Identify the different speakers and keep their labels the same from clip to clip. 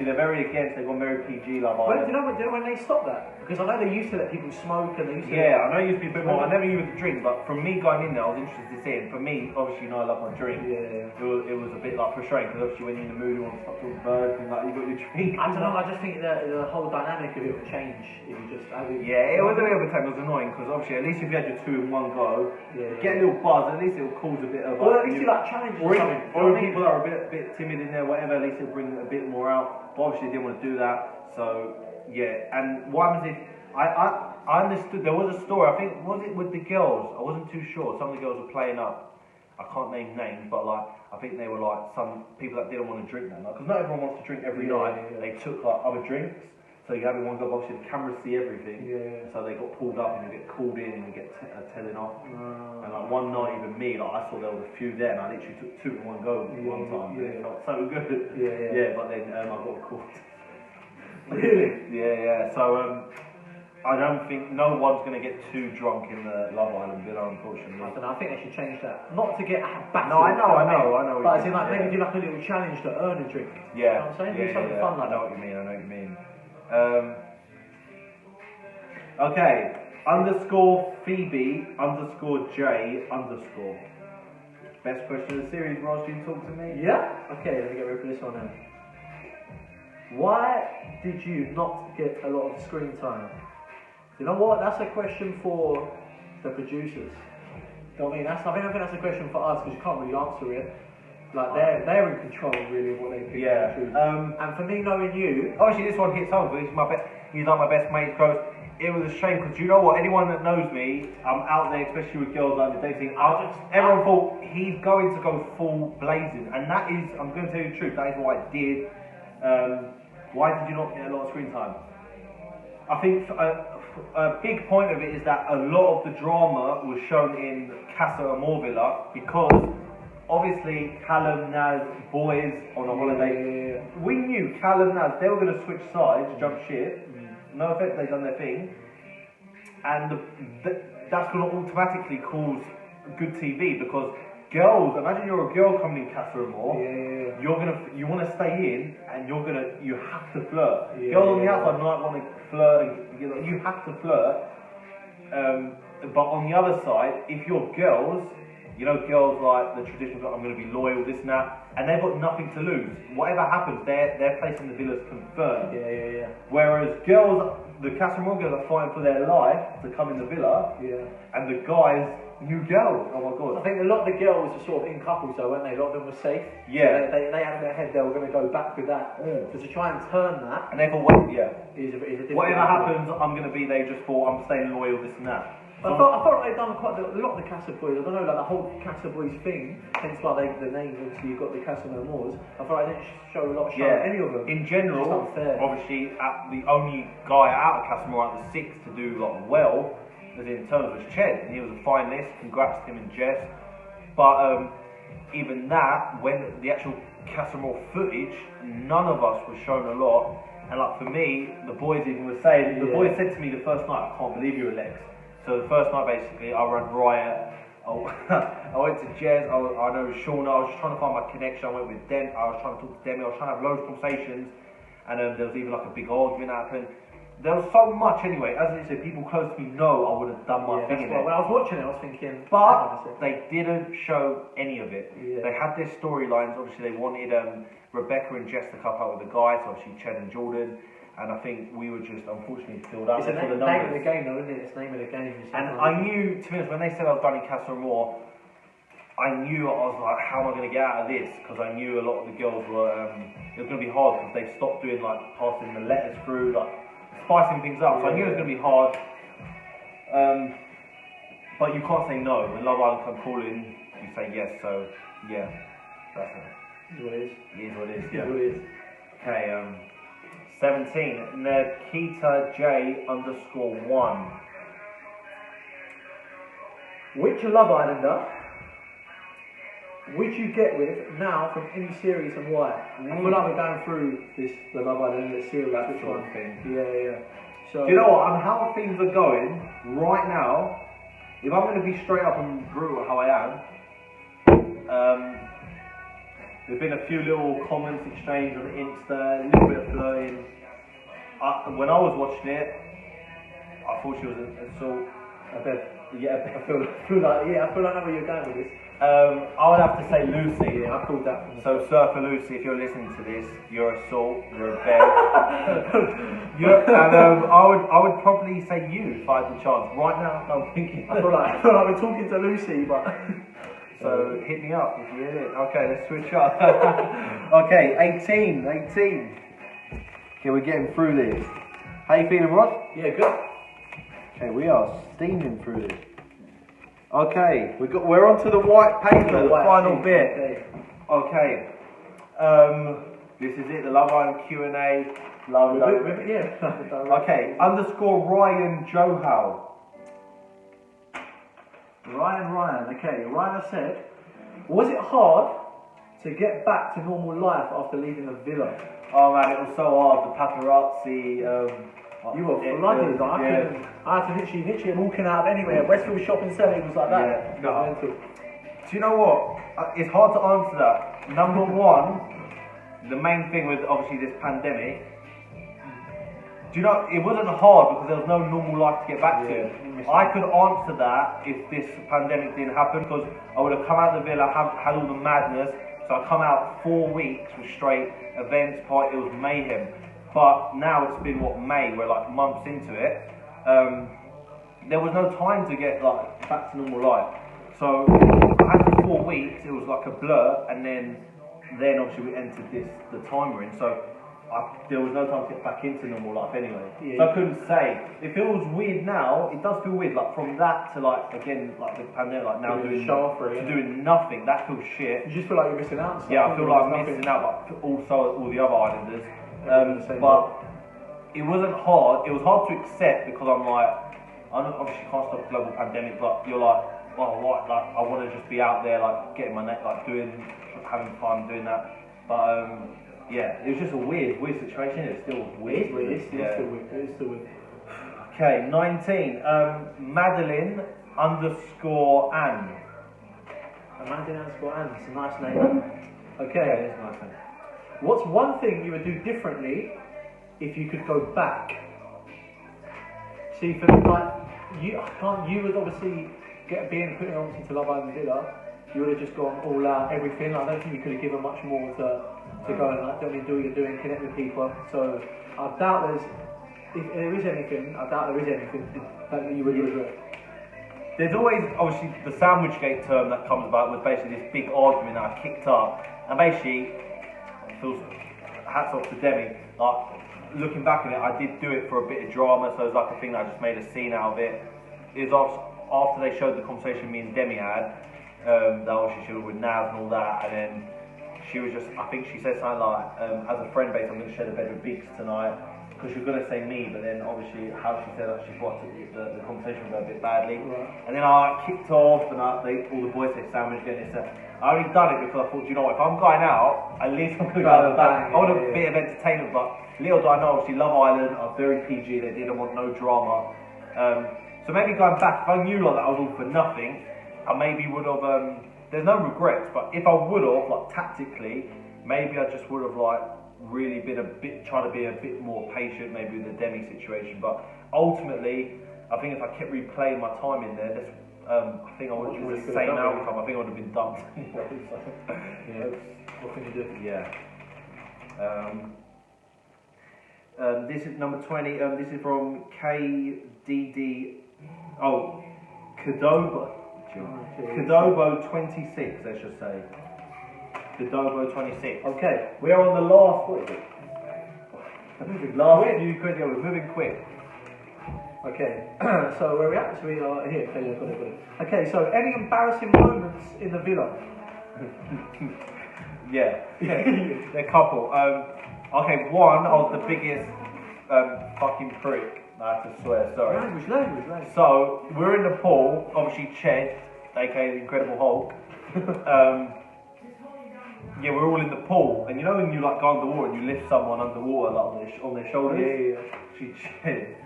Speaker 1: obviously they're very against. They've gone very PG Love
Speaker 2: Well,
Speaker 1: Island.
Speaker 2: do you know when they stopped that? Because I know they used to let people smoke and they used to.
Speaker 1: Yeah, I know it used to be a bit more. I never knew with the drink, but from me going in there, I was interested to see it. And for me, obviously, you know, I love my drink.
Speaker 2: Yeah.
Speaker 1: It was a bit like frustrating because obviously when you're in the mood, you want to stop talking birds and like you got your drink.
Speaker 2: I don't know. I just think the whole dynamic of it would change if you just.
Speaker 1: Yeah, it was a little bit it was annoying because obviously at least if you had your two in one go, get a little buzz. At least it will cause a bit of.
Speaker 2: Well, at least you like challenges.
Speaker 1: Or people that are a bit timid in there, whatever. At least it'll bring a bit more out. But obviously, they didn't want to do that. So yeah, and what happens if I understood there was a story. I think was it with the girls? I wasn't too sure. Some of the girls were playing up. I can't name names, but like I think they were like some people that didn't want to drink that night because not everyone wants to drink every night. Yeah. They took like other drinks. So you have in one go, obviously the cameras see everything. Yeah. So they got pulled up and you get called in and you get telling off. And like one night, even me, like I saw there was a few there, and I literally took two in one go one time. Yeah. It felt so good. Yeah. But then I got caught.
Speaker 2: Really?
Speaker 1: Yeah. So I don't think no one's going to get too drunk in the Love Island villa, unfortunately.
Speaker 2: I don't know. I think they should change that. Not to get back.
Speaker 1: No, I know.
Speaker 2: But as in, like, maybe do like a little challenge to earn a drink.
Speaker 1: Yeah.
Speaker 2: You know what I'm saying? Do something fun like that.
Speaker 1: I know what you mean. Okay. _Phoebe_J_. Best question of the series, Ross, do you talk to me?
Speaker 2: Yeah? Okay, let me get rid of this one then. Why did you not get a lot of screen time? You know what? That's a question for the producers. You know what I mean? I think that's a question for us because you can't really answer it. Like they're in control really of what they pick.
Speaker 1: Yeah.
Speaker 2: And for me, knowing you,
Speaker 1: obviously this one hits home because he's like my best mate. Because it was a shame because you know what? Anyone that knows me, I'm out there, especially with girls like the dating. Everyone thought he's going to go full blazing, and that is, I'm going to tell you the truth. That is what I did. Why did you not get a lot of screen time? I think a big point of it is that a lot of the drama was shown in Casa Amor Villa because obviously Callum, Naz, boys on a holiday. Yeah. We knew Callum, Naz, they were going to switch sides, jump ship. No offense, they've done their thing. And that's going to automatically cause good TV because girls, imagine you're a girl coming in Casa Amor, you want to stay in and you have to flirt. Girls on the outside might want to flirt, and you have to flirt. But on the other side, if you're girls, you know, girls like the traditional, I'm going to be loyal, this and that, and they've got nothing to lose. Whatever happens, their place in the villa is confirmed. Yeah. Whereas girls, the Casa Amor girls are fighting for their life to come in the villa, and the guys, new girls. Oh my god.
Speaker 2: I think a lot of the girls were sort of in couples though, weren't they? A lot of them were safe.
Speaker 1: Yeah.
Speaker 2: So they had in their head they were going to go back with that. So to try and turn that.
Speaker 1: And they thought, wait,
Speaker 2: is a
Speaker 1: whatever happens, I'm going to be there just for, I'm staying loyal, this and that.
Speaker 2: I thought they'd done quite a lot of the Casa Boys. I don't know, like the whole Casa Boys thing, hence why the name, obviously you've got the Casa No Mores. I thought I didn't show a lot of any of them.
Speaker 1: In general, obviously, the only guy out of Casa More out of the six to do like well, as in terms was Ched, and he was a finalist. Congrats to him and Jess. But even that, when the actual Casa More footage, none of us was shown a lot. And like for me, the boys even were saying, the boys said to me the first night, I can't believe you're Alex. So the first night, basically, I ran riot. I went to Jez. I know Shauna. I was just trying to find my connection. I went with Dem. I was trying to talk to Demi. I was trying to have loads of conversations, and there was even like a big argument happening. There was so much anyway. As I said, people close to me know I would have done my thing in it.
Speaker 2: When I was watching it, I was thinking.
Speaker 1: But they didn't show any of it.
Speaker 2: Yeah.
Speaker 1: They had their storylines. Obviously, they wanted Rebecca and Jess to couple up with the guys. So obviously, Ched and Jordan. And I think we were just unfortunately filled up.
Speaker 2: It's the name of the game though, isn't it? It's the name of the game.
Speaker 1: And I knew, to be honest, when they said I was done in Casa Amor, I knew I was like, how am I going to get out of this? Because I knew a lot of the girls were, it was going to be hard because they stopped doing like passing the letters through, like spicing things up. So I knew it was going to be hard. But you can't say no. When Love Island come calling, you say yes. So yeah, that's it.
Speaker 2: It is what it is.
Speaker 1: It is what it is.
Speaker 2: Yeah. It is what it is.
Speaker 1: Okay. 17, Nikita J_1.
Speaker 2: Which Love Islander would you get with now from any series and why? I feel like we're going through the Love Island series.
Speaker 1: That
Speaker 2: which
Speaker 1: sort
Speaker 2: one?
Speaker 1: of thing.
Speaker 2: Yeah. So,
Speaker 1: do you know what? On how things are going right now, if I'm going to be straight up and brutal how I am, There's been a few little comments exchanged on Insta, a little bit of flirting. When I was watching it, I thought she was an assault.
Speaker 2: Yeah, I feel like I know where you're going with this.
Speaker 1: I would have to say Lucy.
Speaker 2: Yeah, I called that.
Speaker 1: So Surfer Lucy, if you're listening to this, you're assault, you're a bed. I would probably say you if I had the chance. Right now, I'm thinking.
Speaker 2: I feel like we're talking to Lucy, but.
Speaker 1: So hit me up if you hear it. Okay, let's switch up. Okay, 18. Okay, we're getting through this. How you feeling, Rod?
Speaker 2: Yeah, good.
Speaker 1: Okay, we are steaming through this. Okay, we're on to the white paper, the final bit. Okay. This is it, the Love Island Q&A.
Speaker 2: Yeah.
Speaker 1: Okay, _ Ryan Johal.
Speaker 2: Ryan. Okay, Ryan said, was it hard to get back to normal life after leaving the villa?
Speaker 1: Oh man, it was so hard. The paparazzi.
Speaker 2: You were flooded. I had to literally walking out of anywhere. Westfield Shopping Centre, it was like that.
Speaker 1: Yeah, no. Do you know what? It's hard to answer that. Number one, the main thing with obviously this pandemic. Do you know, it wasn't hard because there was no normal life to get back to. I could answer that if this pandemic didn't happen, because I would have come out of the villa, had all the madness. So I come out 4 weeks with straight events, party, it was mayhem. But now it's been May, we're like months into it. There was no time to get like back to normal life. So after 4 weeks, it was like a blur, and then obviously we entered the time we're in. So there was no time to get back into normal life anyway. Yeah, so I couldn't say. It feels weird now. It does feel weird, like from that to like again like the pandemic, like now doing nothing. That feels shit.
Speaker 2: You just feel like you're missing out.
Speaker 1: Yeah, I feel like I'm missing out, but also all the other islanders. But it wasn't hard. It was hard to accept because I'm like, I obviously can't stop the global pandemic, but you're like, well, what? Like I want to just be out there, like getting my neck, like having fun, doing that. But yeah, it was just a weird situation. It's still weird.
Speaker 2: It's still weird.
Speaker 1: Okay, 19. Madeline _ Anne.
Speaker 2: Madeline _ Anne. It's a nice name. Okay.
Speaker 1: Yeah, it's a nice name.
Speaker 2: What's one thing you would do differently if you could go back? See, for like you would obviously being put obviously to Love Island Villa. You would have just gone all out, everything. I don't think you could have given much more to go and like, do what you're doing, connect with people. So I doubt if there is anything that you would regret.
Speaker 1: There's always obviously the sandwich gate term that comes about was basically this big argument that I kicked up, and basically it feels hats off to Demi. Like looking back on it, I did do it for a bit of drama, so it was like a thing that I just made a scene out of it. It was after they showed the conversation me and Demi had. That obviously she was with Nav and all that, and then she was just, I think she said something like, as a friend base, I'm going to share the bed with Biggs tonight, because she was going to say me, but then obviously how she said that, she thought the conversation would go a bit badly. Right. And then I kicked off, and all the boys said sandwich again. I only done it because I thought, you know what, if I'm going out, at least I'm going to go out the back. I want a bit of entertainment, but little do I know, obviously Love Island are very PG, they didn't want no drama. So maybe going back, if I knew like that I was all for nothing, I maybe would have, there's no regrets, but if I would have, like tactically, maybe I just would have like really been trying to be a bit more patient maybe with the Demi situation, but ultimately, I think if I kept replaying my time in there, I think I would have been the same outcome, I think I would have been dumped.
Speaker 2: Yeah. What can you do?
Speaker 1: Yeah. This is number 20, this is from KDD, Kadobo 26, let's just say. Kadobo 26.
Speaker 2: Okay.
Speaker 1: We are on the last, what is it? Last few quick, we're moving quick.
Speaker 2: Okay, so where are we at? So we are here. Okay, got it. Okay, so any embarrassing moments in the villa?
Speaker 1: Yeah, a couple. Okay, one, I was the biggest fucking prick. I have to swear, sorry.
Speaker 2: Language.
Speaker 1: So, we're in the pool, obviously Ched, aka the Incredible Hulk. Yeah, we're all in the pool, and you know when you like go underwater and you lift someone underwater like on their shoulders?
Speaker 2: Yeah.
Speaker 1: She Ched.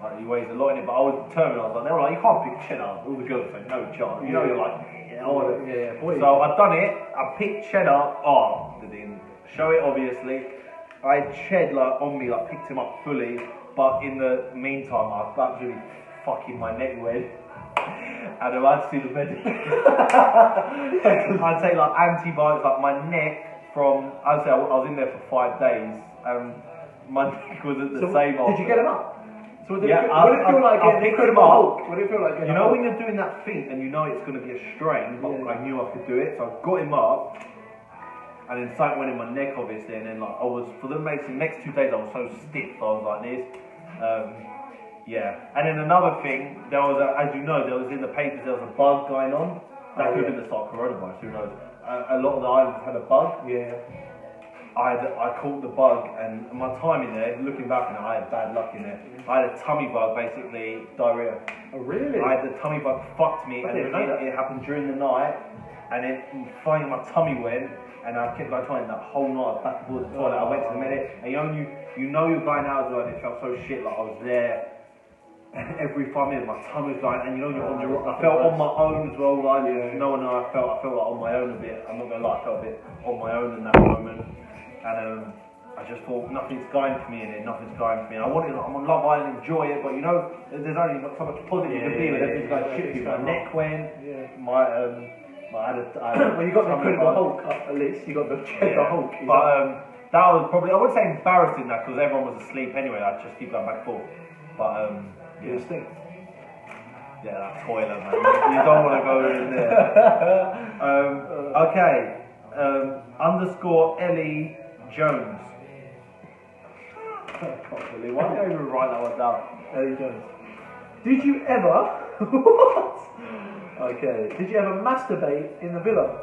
Speaker 1: Like, he weighs a lot in it, but I was determined. I was like, they were like, you can't pick Ched up. All the girls were like, no chance. You know, you're like,
Speaker 2: yeah,
Speaker 1: So I've done it. I picked cheddar. Oh, they didn't show it obviously. I had Ched like on me, like picked him up fully. But in the meantime, I was absolutely fucking my neck went. And I had to see the medic. I'd say like antibiotics, like my neck from, I'd say I was in there for 5 days. My neck wasn't the same.
Speaker 2: Did you get him up? So what did
Speaker 1: Yeah,
Speaker 2: it feel like getting Incredible Hulk? What did it feel like getting
Speaker 1: You know when you're doing that thing and you know it's going to be a strain, but I knew I could do it, so I got him up, and then something went in my neck obviously, and then like I was, for the next 2 days I was so stiff, I was like this. Yeah, and then another thing, there was, as you know, there was in the papers, there was a bug going on. That could have been the start of coronavirus, who knows. A lot of the islands had a bug.
Speaker 2: Yeah.
Speaker 1: I caught the bug, and my time in there, looking back on it, I had bad luck in there. I had a tummy bug, basically, diarrhea.
Speaker 2: Oh, really?
Speaker 1: I had the tummy bug fucked me, and it happened during the night, and then finally my tummy went, and I kept like trying that whole night back towards the toilet. I went to the medic, and you know you're going out as well, and it felt so shit, like I was there. And every 5 minutes my tongue was going, and you know you're on your, I felt on my own as well, like no one knew I felt like on my own a bit. I'm not gonna lie, I felt a bit on my own in that moment, and I just thought nothing's going for me in it, nothing's going for me. And I'm on Love Island, enjoy it, but you know there's only so much positive you can be when everything's going shit for you. My neck went, I had
Speaker 2: well, you got the Incredible Hulk at least. You got the Hulk.
Speaker 1: But that was probably, I wouldn't say embarrassing that because everyone was asleep anyway. I'd just keep going back and forth. But
Speaker 2: you stink.
Speaker 1: Yeah, that toilet, man. You don't want to go in there. Okay. Underscore Ellie Jones. Why did I even write that one down?
Speaker 2: Ellie Jones. Did you ever? What? Okay. Did you ever masturbate in the villa?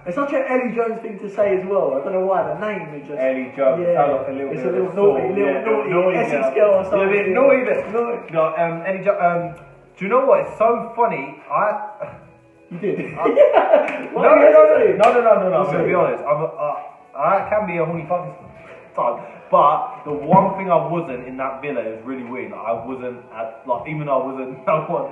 Speaker 2: It's such an Ellie Jones thing to say as well. I don't know why the name is just.
Speaker 1: Ellie Jones.
Speaker 2: Yeah.
Speaker 1: Sounds like a little
Speaker 2: it's
Speaker 1: bit
Speaker 2: a little naughty, Essex girl or something.
Speaker 1: A bit naughty, No, Ellie Jones. Do you know what? It's so funny.
Speaker 2: You did.
Speaker 1: No. I'm gonna be honest. I can be a horny fucking time, but the one thing I wasn't in that villa is really weird. Like, I wasn't even though I wasn't. I was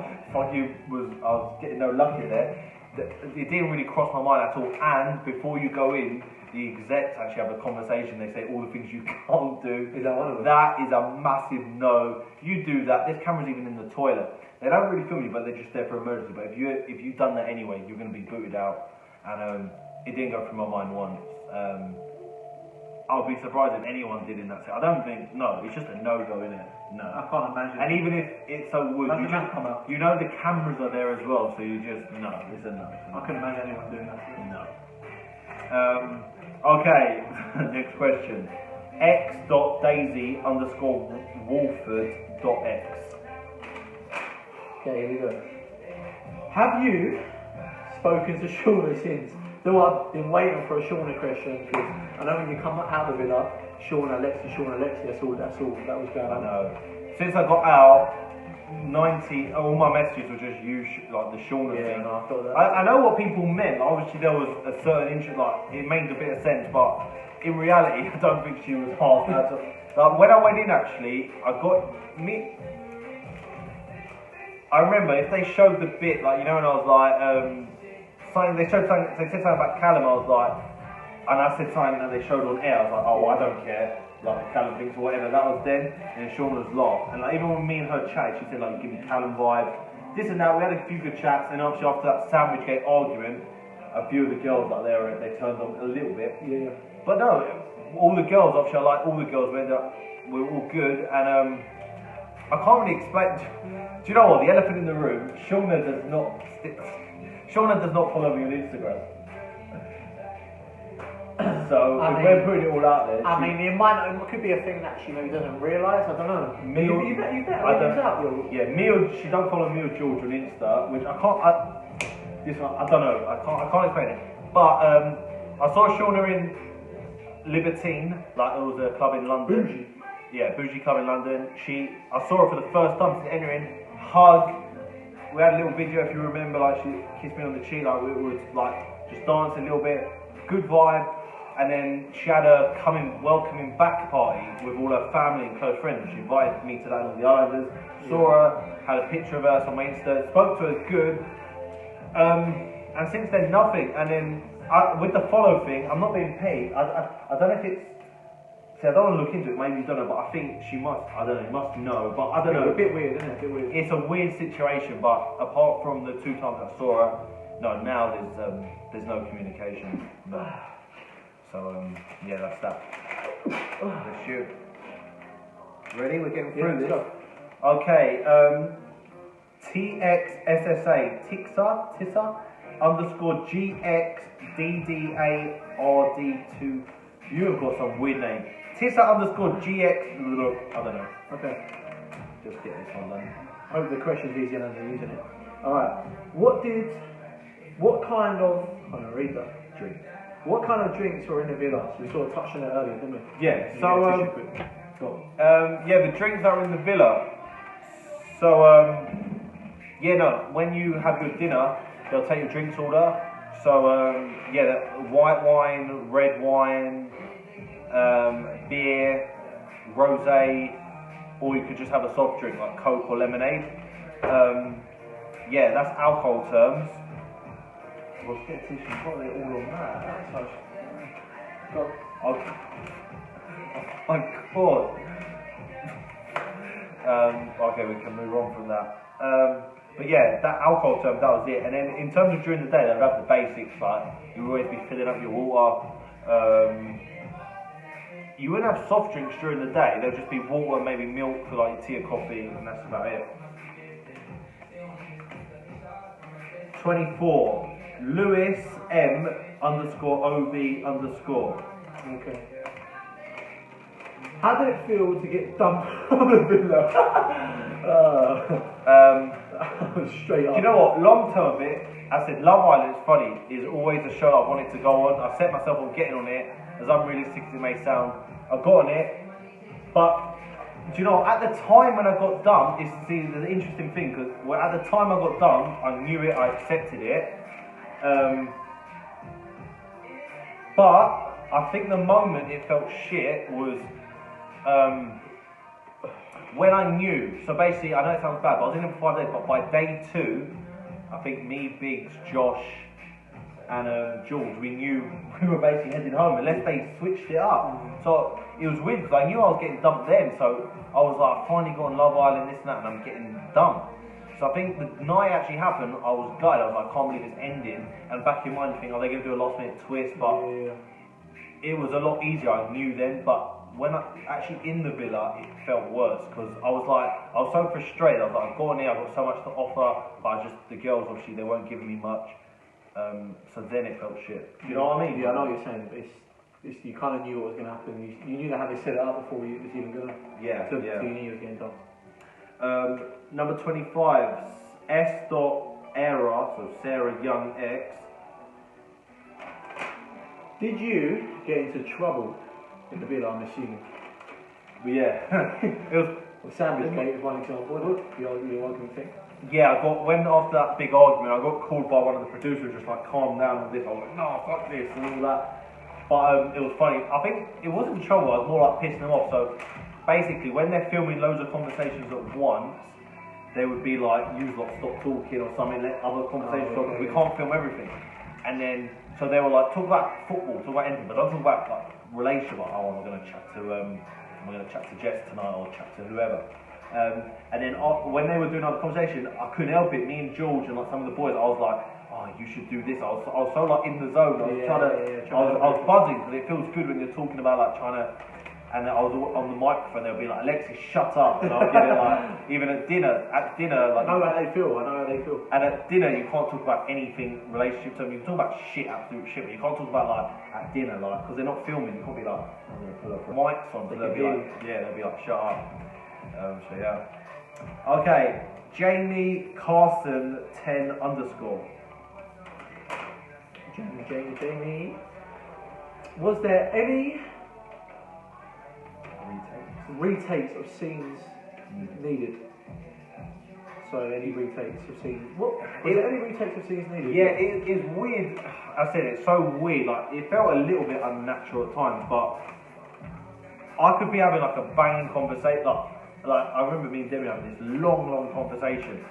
Speaker 1: getting no luck in there. It didn't really cross my mind at all. And before you go in, the execs actually have a conversation. They say all the things you can't do.
Speaker 2: Is that one of them?
Speaker 1: That is a massive no. You do that. There's cameras even in the toilet. They don't really film you, but they're just there for emergency. But if you've done that anyway, you're going to be booted out. And it didn't go through my mind once. I'll be surprised if anyone did in that set. I don't think, no, it's just a no-go, innit? No.
Speaker 2: I can't imagine.
Speaker 1: And even if it so would, you know the cameras are there as well, so you just, no, it's a no.
Speaker 2: I couldn't imagine anyone doing that.
Speaker 1: No. Okay, next question. x.daisy_wolford.x.
Speaker 2: Okay, here we go. Have you spoken to Shauna since? So I've been waiting for a Shauna question because I know when you come out of it up, Shauna, Lexi, that's all that was going on.
Speaker 1: I know. Since I got out, all my messages were just you, like the Shauna thing.
Speaker 2: No, I thought that.
Speaker 1: I know what people meant. Obviously, there was a certain interest, like it made a bit of sense, but in reality, I don't think she was half. Like when I went in, actually, I remember if they showed the bit, like, you know, and I was like, they said something about Callum, I was like, and I said something that they showed on air, I was like, oh, well, I don't care, like, Callum thinks or whatever, that was then, and Sean was laughed, and like, even when me and her chatted, she said, like, you give me Callum vibes, this and that, we had a few good chats, and obviously after that sandwich gate argument, a few of the girls like there, they turned on a little bit, but no, all the girls, obviously I like all the girls, we were all good, and I can't really explain. Do you know what? The elephant in the room. Shauna does not follow me on Instagram. So if we're putting it all out there.
Speaker 2: It could be a thing that she maybe doesn't realise. I don't know. You bet. She don't follow me or George on Insta, which I can't. I don't know. I can't explain it. But I saw Shauna in Libertine, like it was a club in London. Bougie.
Speaker 1: Yeah, bougie club in London. I saw her for the first time since entering. Hug. We had a little video, if you remember, like she kissed me on the cheek, like we were like just dancing a little bit. Good vibe. And then she had a welcoming back party with all her family and close friends. She invited me to that on the islanders. Saw her, had a picture of her on my Insta. Spoke to her good. And since then, nothing. And then with the follow thing, I'm not being paid. I don't know if it's. See, I don't want to look into it. Maybe you don't know, but I think she must. I don't know. Must know, but I don't know.
Speaker 2: A bit weird, isn't it? A bit weird.
Speaker 1: It's a weird situation, but apart from the 2 times I saw her, no. Now there's no communication. No. So yeah, that's that. Let's shoot. Ready? We're getting through this. Okay. TXSSA Tissa _ GXDDARD2. You have got some weird name. Tissa _ GX. I don't know.
Speaker 2: Okay.
Speaker 1: Just get this one done.
Speaker 2: Hope the question's easier than they're using it. Alright. What kind of. I'm going to read that.
Speaker 1: Drink.
Speaker 2: What kind of drinks were in the villa? So we sort of touched on it earlier, didn't we?
Speaker 1: Yeah,
Speaker 2: the
Speaker 1: drinks are in the villa. So, when you have your dinner, they'll take your drinks order. So, white wine, red wine, beer, rosé, or you could just have a soft drink like Coke or lemonade. That's alcohol terms. Let's get tissue. Got it all on that. That's so. Oh my god. Okay, we can move on from that. But yeah, that alcohol term, that was it. And then in terms of during the day, they'd have the basics, like you would always be filling up your water. You wouldn't have soft drinks during the day. There'd just be water, maybe milk for like tea or coffee, and that's about it. 24. Lewis M _OB _.
Speaker 2: Okay. How did it feel to get dumped on the villa? Straight up.
Speaker 1: Do you know what? Long term of it, I said Love Island is funny. Is always a show I wanted to go on. I set myself on getting on it, as unrealistic as it may sound. I got on it, but do you know, at the time when I got dumped, it's the interesting thing, because at the time I got dumped, I knew it, I accepted it. But I think the moment it felt shit was when I knew. So basically, I know it sounds bad, but I was in it for 5 days, but by day 2, I think me, Biggs, Josh, and George, we knew we were basically heading home unless they switched it up. So it was weird because I knew I was getting dumped then, so I was like, I finally got on Love Island, this and that, and I'm getting dumped. So I think the night actually happened, I was gutted. I was like, I can't believe it's ending. And back in mind, you think, are they going to do a last minute twist? But it was a lot easier, I knew then. But when I actually in the villa, it felt worse because I was so frustrated. I was like, I've got in here, I've got so much to offer, but the girls, obviously, they weren't giving me much. So then it felt shit. You know what I mean?
Speaker 2: Yeah, I know what you're saying. It's you kind of knew what was going to happen. You knew how they set it up before it was even going to. So you knew it was getting done.
Speaker 1: Number 25, S.Era, so Sarah Young X.
Speaker 2: Did you get into trouble in the villa, I'm assuming?
Speaker 1: But yeah, it was.
Speaker 2: Well, Sandwich Gate is one example. The argument thing.
Speaker 1: Yeah, when after that big argument, I got called by one of the producers, just like, calm down with this. I was like, no, fuck this and all that. But it was funny. I think it wasn't trouble, I was more like pissing them off. So basically, when they're filming loads of conversations at once, they would be like, you lot stop talking or something, let other conversations go, because we can't film everything. And then, so they were like, talk about football, talk about anything, but don't talk about like relationship. Like, oh, I'm going to chat to Jess tonight or chat to whoever. And then when they were doing other conversation, I couldn't help it. Me and George and like some of the boys, I was like, oh, you should do this. I was so like in the zone. I was buzzing because it feels good when you're talking about like trying to. And I was on the microphone. They'll be like, Alexis, shut up. And I'll give it like, even at dinner, like. I know how they feel. And at dinner, you can't talk about anything relationship to them. You can talk about shit, absolute shit, but you can't talk about like at dinner, like, because they're not filming. You can't be like, I'm gonna pull up mics on. So they'll be like, shut up. So yeah. Okay, Jamie Carson 10 _. Jamie. Was there any retakes of scenes needed? So any retakes of scenes? Was there any retakes of scenes needed? Yeah, it's weird. I said it's so weird. Like it felt a little bit unnatural at times, but I could be having like a banging conversation. Like I remember me and Debbie having this long conversation,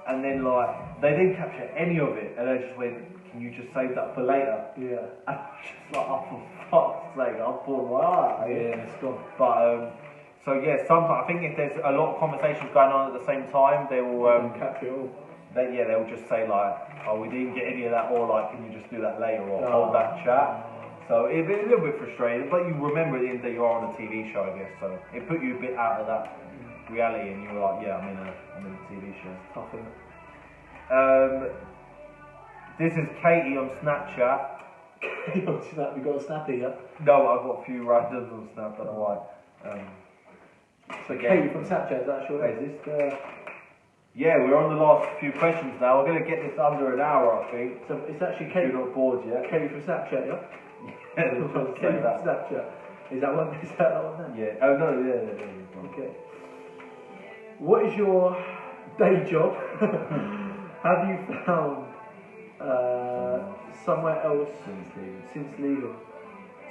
Speaker 1: and then like they didn't capture any of it, and they just went, "Can you just save that for later?"
Speaker 2: Yeah.
Speaker 1: And I was just like, "Oh, for fuck's sake, I'll pull my eye."
Speaker 2: Yeah, it's gone.
Speaker 1: But so yeah, sometimes I think if there's a lot of conversations going on at the same time, they will
Speaker 2: capture it all.
Speaker 1: they'll just say like, "Oh, we didn't get any of that," or like, "Can you just do that later?" or hold that chat. So it'd be a little bit frustrating, but you remember at the end that you are on a TV show, I guess. So it put you a bit out of that reality, and you were like, "Yeah, I'm in a TV show."
Speaker 2: Tough, isn't it?
Speaker 1: This is Katie on Snapchat.
Speaker 2: You got a snappy, yeah?
Speaker 1: No, I've got a few randoms on Snap, I don't know why.
Speaker 2: So Katie from Snapchat, is that sure?
Speaker 1: Is this the... Yeah, we're on the last few questions now. We're going to get this under an hour, I think.
Speaker 2: So it's actually Katie.
Speaker 1: You're not bored yet.
Speaker 2: Katie from Snapchat, yeah?
Speaker 1: Yeah, they're trying to say
Speaker 2: Katie from
Speaker 1: that.
Speaker 2: Snapchat. Is that one then?
Speaker 1: Yeah. Oh, no, yeah.
Speaker 2: Okay. What is your day job? Have you found somewhere else since leaving?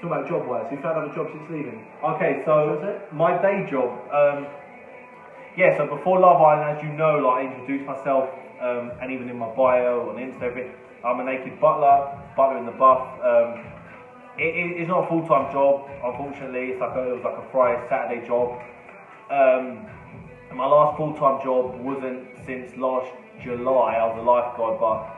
Speaker 2: Talking about job wise, you found another job since leaving?
Speaker 1: Okay, so my day job, yeah, so before Love Island, as you know, like I introduced myself, and even in my bio on Insta, everything, I'm a naked butler in the buff. It's not a full-time job, unfortunately. It was like a Friday, Saturday job. And my last full-time job wasn't since last July. I was a lifeguard, but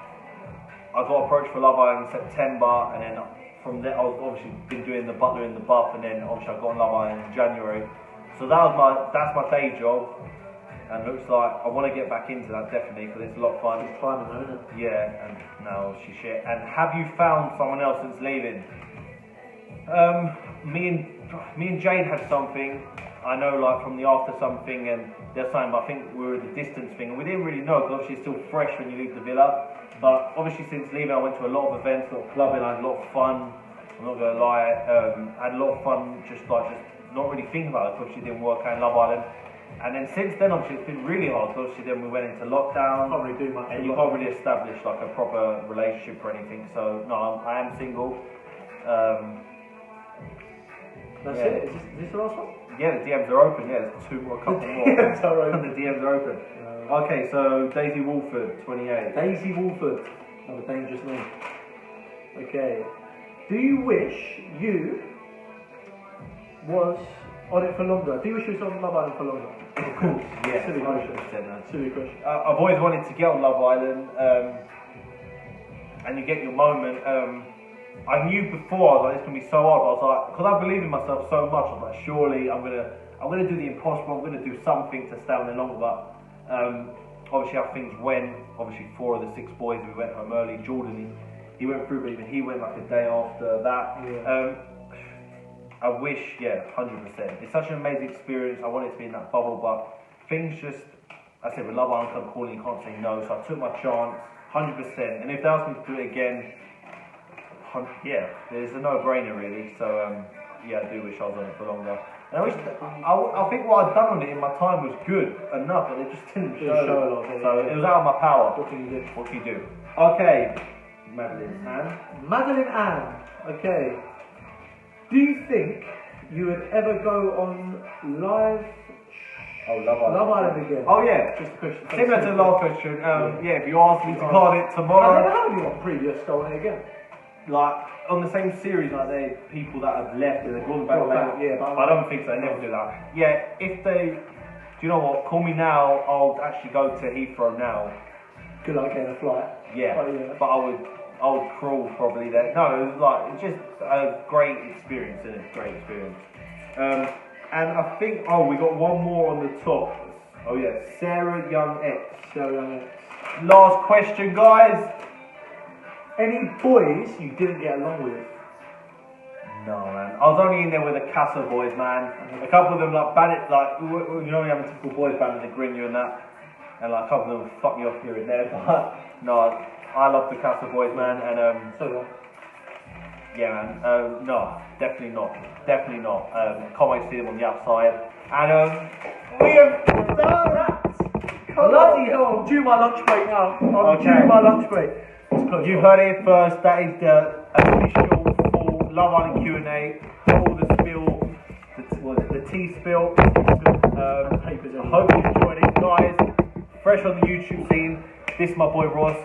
Speaker 1: I got approached for Love Island in September, and then from there I've obviously been doing the butler in the buff, and then obviously I got on Love Island in January. So that's my day job, and looks like I want to get back into that definitely because it's a lot of fun.
Speaker 2: It's climbing, isn't it?
Speaker 1: Yeah, and now she's shit. And have you found someone else since leaving? Me and Jade had something. I know, like from the after something, and there's something. But I think we were at the distance thing, and we didn't really know because obviously it's still fresh when you leave the villa. But obviously since leaving, I went to a lot of events, a lot of clubbing. I had a lot of fun. I'm not gonna lie. I had a lot of fun, just not really thinking about it because she didn't work out in Love Island. And then since then, obviously it's been really hard because obviously then we went into lockdown.
Speaker 2: Can't really do much.
Speaker 1: And you can't really establish like a proper relationship or anything. So no, I am single.
Speaker 2: That's it. Is this the last one?
Speaker 1: Yeah, the DMs are open. Yeah, there's a couple more.
Speaker 2: DMs are open.
Speaker 1: The DMs are open. Okay, so Daisy Wolford, 28.
Speaker 2: Daisy Wolford, another dangerous name. Okay. Do you wish you was on it for longer? Do you wish you was on Love Island for longer?
Speaker 1: Of course, yeah.
Speaker 2: Silly question.
Speaker 1: 100%.
Speaker 2: Silly question.
Speaker 1: I've always wanted to get on Love Island, and you get your moment. I knew before, I was like, it's gonna be so hard, but I was like, because I believe in myself so much, I was like, surely I'm gonna do the impossible, I'm gonna do something to stay on there longer, but obviously how things went, obviously 4 of the 6 boys, we went home early. Jordan, he went through, but even he went like a day after that. Yeah. I wish, yeah, 100%. It's such an amazing experience, I wanted to be in that bubble, but things just, I said, with Love Island come calling, you can't say no, so I took my chance, 100%, and if they asked me to do it again, yeah, it's a no-brainer really. So yeah, I do wish I was on it for longer. And I think what I'd done on it in my time was good enough, but it just didn't show a lot. So it was out of my power. What can you do? What can you do? Okay, Madeline Ann. Madeline Ann.
Speaker 2: Okay. Do you think you would ever go on live?
Speaker 1: Oh, Love Island.
Speaker 2: Love Island again.
Speaker 1: Oh yeah.
Speaker 2: Just a question.
Speaker 1: Similar to the last question. Yeah, if you ask me to call it tomorrow.
Speaker 2: Have you got previous go on it again?
Speaker 1: Like on the same series, like they people that have left and they're going back.
Speaker 2: Yeah, but
Speaker 1: I don't think so. They never do that. Yeah, if they, do you know what? Call me now. I'll actually go to Heathrow now.
Speaker 2: Good luck getting a flight.
Speaker 1: Yeah, but I would crawl probably there. No, it was like it's just a great experience, isn't it? Great experience. And I think we got one more on the top. Oh yeah, Sarah Young X.
Speaker 2: Sarah Young X.
Speaker 1: Last question, guys.
Speaker 2: Any boys you didn't get along with?
Speaker 1: No, man. I was only in there with the Casa boys, man. A couple of them like bandit, like you know, we have a typical boys band and they grin you and that, and like a couple of them fuck me off here and there. But no, I love the Casa boys, man. And yeah, man. No, definitely not. Definitely not. Can't wait to see them on the outside. And we have done that.
Speaker 2: Bloody hell! I'm due my lunch break now. I'm due my lunch break.
Speaker 1: You've heard it first. That is the official full Love Island Q&A. All the spill, the tea spill. I hope you enjoyed it, guys. Fresh on the YouTube scene. This is my boy Ross.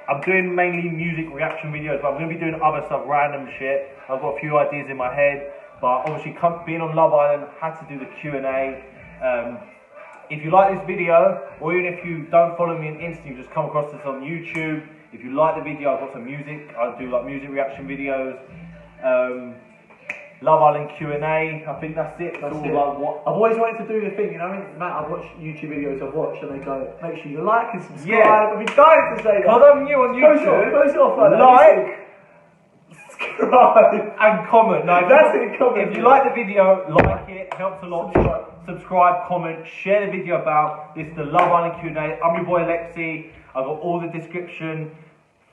Speaker 1: I'm doing mainly music reaction videos, but I'm going to be doing other stuff, random shit. I've got a few ideas in my head, but obviously being on Love Island, had to do the Q&A. If you like this video, or even if you don't follow me on Insta, you just come across this on YouTube. If you like the video, I've got some music. I do like music reaction videos. Love Island Q&A. I think that's it.
Speaker 2: That's
Speaker 1: all
Speaker 2: it.
Speaker 1: like what
Speaker 2: I've always wanted to do the thing, you know. I mean, Matt, I've watched YouTube videos I've watched, and they go, make sure you like and subscribe.
Speaker 1: Yeah.
Speaker 2: I've been dying to say that.
Speaker 1: Because I'm new on YouTube.
Speaker 2: Close it off like that.
Speaker 1: Like,
Speaker 2: subscribe,
Speaker 1: and comment. No,
Speaker 2: that's it. Comment.
Speaker 1: if you like the video, like it. Helps a lot. Subscribe, comment, share the video about. This is the Love Island Q&A. I'm your boy Lexi. I've got all the description.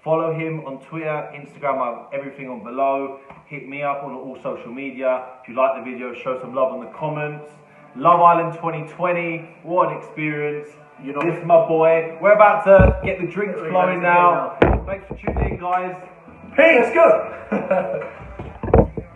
Speaker 1: Follow him on Twitter, Instagram, I have everything on below. Hit me up on all social media. If you like the video, show some love in the comments. Love Island 2020, what an experience. You know, this is my boy. We're about to get the drinks flowing now. Thanks for tuning in, guys.
Speaker 2: Peace. Let's go.